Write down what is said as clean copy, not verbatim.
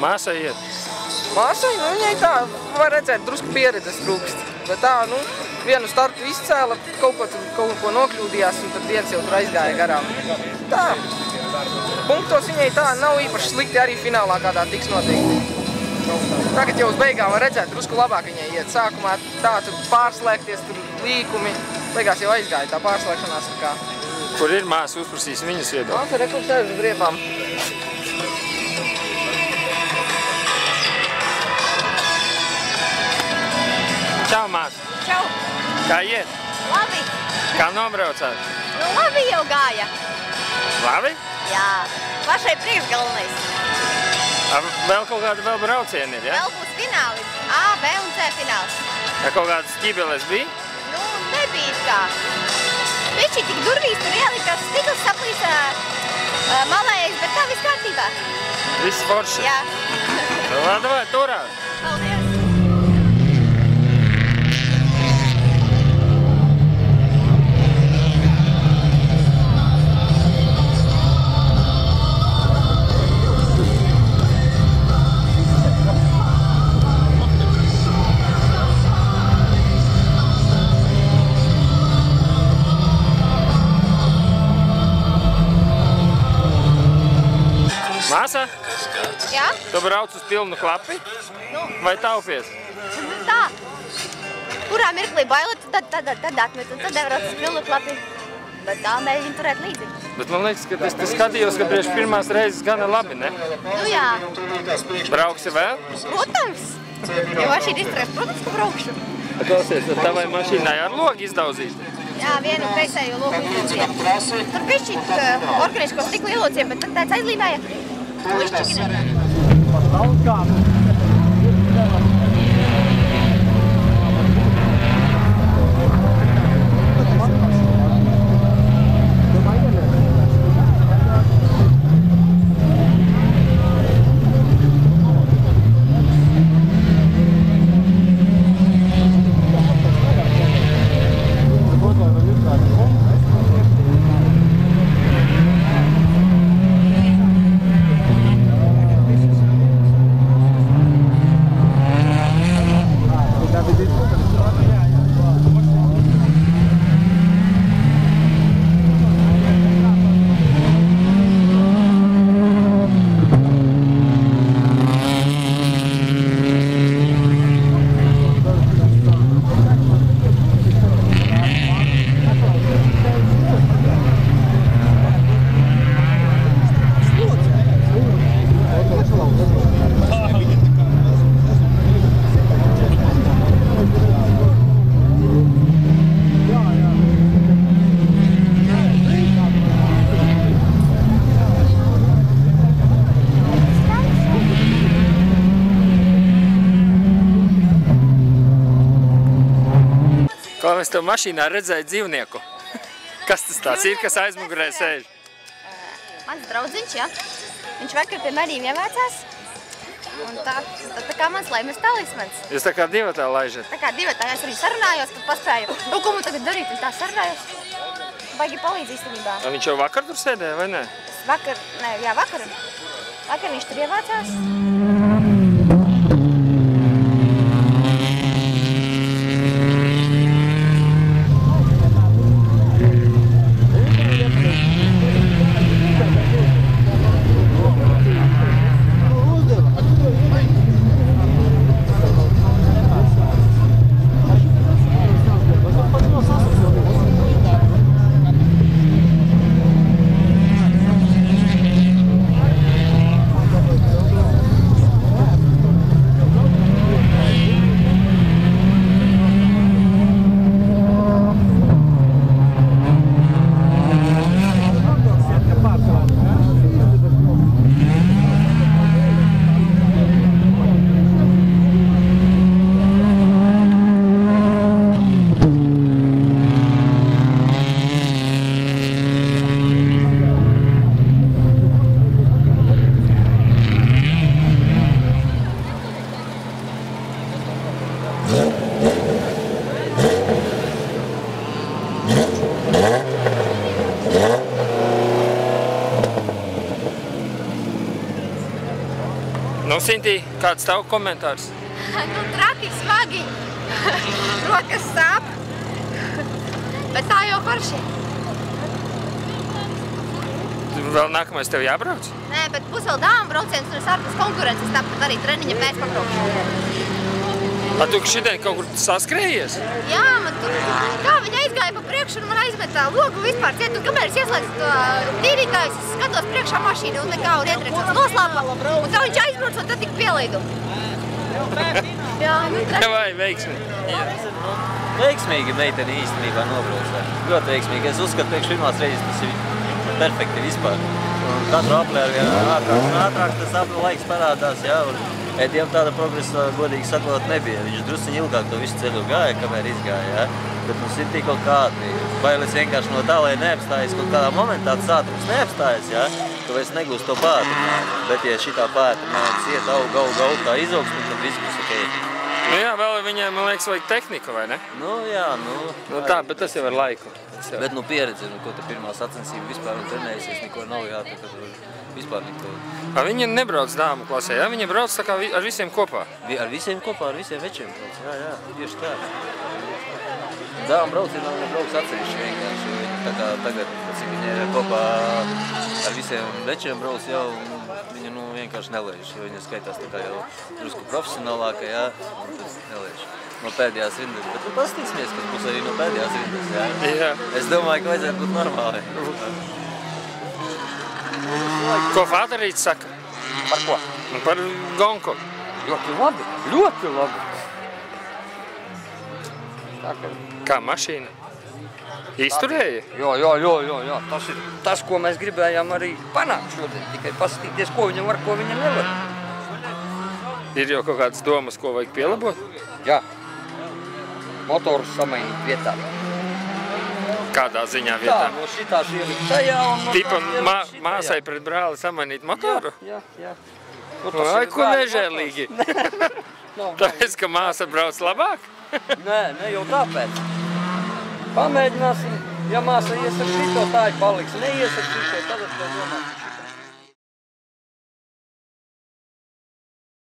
māsai iet? Māsai, nu, viņai tā, var redzēt, drusku pieredzes trūkst. Bet tā, nu, vienu startu izcēla, kaut ko nokļūdījās, un tad viens jau tur aizgāja garām. Tā, punktos viņai tā nav īpaši slikti, arī finālā kādā tiks noteikti. Tagad jau uz beigām var redzēt, drusku labāk viņai iet. Sākumā tā, tur pārslēgties, tur līkumi, beigās jau aizgāja tā pārslēgšanās. Kā. Kur ir māsa, uzprasīs viņas viedokli? Māsa rekur sēž uz riepām. Čau, māsa! Čau! Kā iet? Labi! Kā nobraucāt? Nu, labi jau gāja. Labi? Jā, pašai priekšgalvenais. Vēl kaut kāda braucieni ir, ja? Vēl būs fināli. A, B un C fināls. Kaut kādas ķibeles bija? Nu, nebija tā. Pišķi tik durvīs tur ielikās, stikls saplīsa malējais, bet tā viss kārtībā. Viss forši? Jā. Vai, turās! Paldies! Māsa? Jā? Tu brauc uz pilnu klapi? Nu. Vai taupies? Tā. Kurā mirklī bailet, tad atmet, un tad brauc uz pilnu klapi. Bet tā mēģina turēt līdzi. Bet man liekas, ka es skatījos, ka priekš pirmās reizes gana labi, ne? Nu jā. Brauksi vēl? Protams. Ja mašīna izturēs, protams, ka braukšu. Klausies, tad tavai mašīnai ar logu izdauzīti? Jā, vienu kreisējo logu izlūcīja. Tur pišķīt organiskos stikla ielūcīja, bet tad tāds aizlīmēja. To izčakina. Kā es tev mašīnā redzēju dzīvnieku? Kas tas tāds ir, kas aizmugurē sēž? Mans draudziņš, jā. Viņš vakar pie manīm iemācās. Un tā kā mans laimes talismans. Jūs tā kā divatā laižat? Tā kā divatā es arī sarunājos, kad paspēju. Nu, ko man tagad darīt? Un tā sarunājos. Baigi palīdz īstenībā. Viņš jau vakar tur sēdēja, vai ne? Vakar viņš tur iemācās. Nu, Sintī, kāds tavu komentārs? Nu, traki, smagi. Rokas sāp. Bet tā jau forši. Vēl nākamais tev jābrauc? Nē, bet būs vēl dāmu brauciens, un es ārpus konkurences, tāpat arī treniņa pēc pabraukšu. Tu šitien kaut kur saskrējies? Jā, man tur, kā viņa aizgāja pa priekšu, un man aizmet tā logu vispār ciet, un kamēr es ieslēdzu to tīrītājus, es skatos priekšā mašīnu, un nekā, un ietriekšos noslāpa, un tā viņš aizbrauc, un tad tik pielaidu. Jā, nu, Vai, veiksmi? Veiksmīgi meiteni īstenībā nobrauc. Ļoti veiksmīgi. Es uzskatu, priekš pirmās reizes tas ir perfekti vispār. Un katru aplē ar vienu ātrāk tas apli laiks parādās, jā. Un Edijam tāda progresa, godīgi sakot, nebija. Viņš drusciņi ilgāk to visu ceļu gāja, kamēr izgāja, jā. Bet mums ir tik kaut kādi bailes vienkārši no tā, lai neapstājas kaut kādā momentā, tas ātrums neapstājas, jā. Tu vairs negūst to pātrinājumu. Bet ja šitā pātrinājumus iet aug tā izaugsme, tad viss būs ok. Nu jā, vēl viņiem, man liekas, vajag tehniku, vai ne? Nu jā, Nu tā, bet tas jau ar laiku. Bet nu pieredze, ko te pirmā sacensība vispār un trenējusies, neko nav jātaka, vispār neko. Viņi nebrauc dāmu klasē, jā? Viņi brauc tā kā ar visiem kopā? Ar visiem kopā, ar visiem večiem brauc, jā, tieši tā. Dāma braucienā viņa brauc atsevišķi vienkārši, tā kā tagad, cik viņa ir kopā ar visiem večiem brauc jau, viņa nu vienkārši nelēž, jo viņa skaitās tā kā jau drusku profesionālāka, jā, un tas nelēž. No pēdējās rindas, bet nu pastīsimies, kas būs arī no pēdējās rindas, jā. Jā. Es domāju, ka vajadzētu būt normāli. Ko Fāterīts saka? Par ko? Par gonku. Ļoti labi, ļoti labi. Tā kā... Kā mašīna? Izturēja? Jā. Tas ir tas, ko mēs gribējām arī panākt šodien. Tikai paskatīties, ko viņa var, ko viņa nevar. Ir jau kaut kādas domas, ko vajag pielabot? Jā. Motorus samainīt vietā. Kādā ziņā vietā? Tā, no šitās ielikt tajā un no Tipa tās ielikt šitā, māsai pret brāli samainīt motoru? Jā. Ai, ko nežēlīgi. Tāpēc, ka māsa brauc labāk? Nē, ne jau tāpēc. Pamēģināsim, ja māsa ies ar šito, tā ir paliks. Neies ar šito, tad es to domāšu.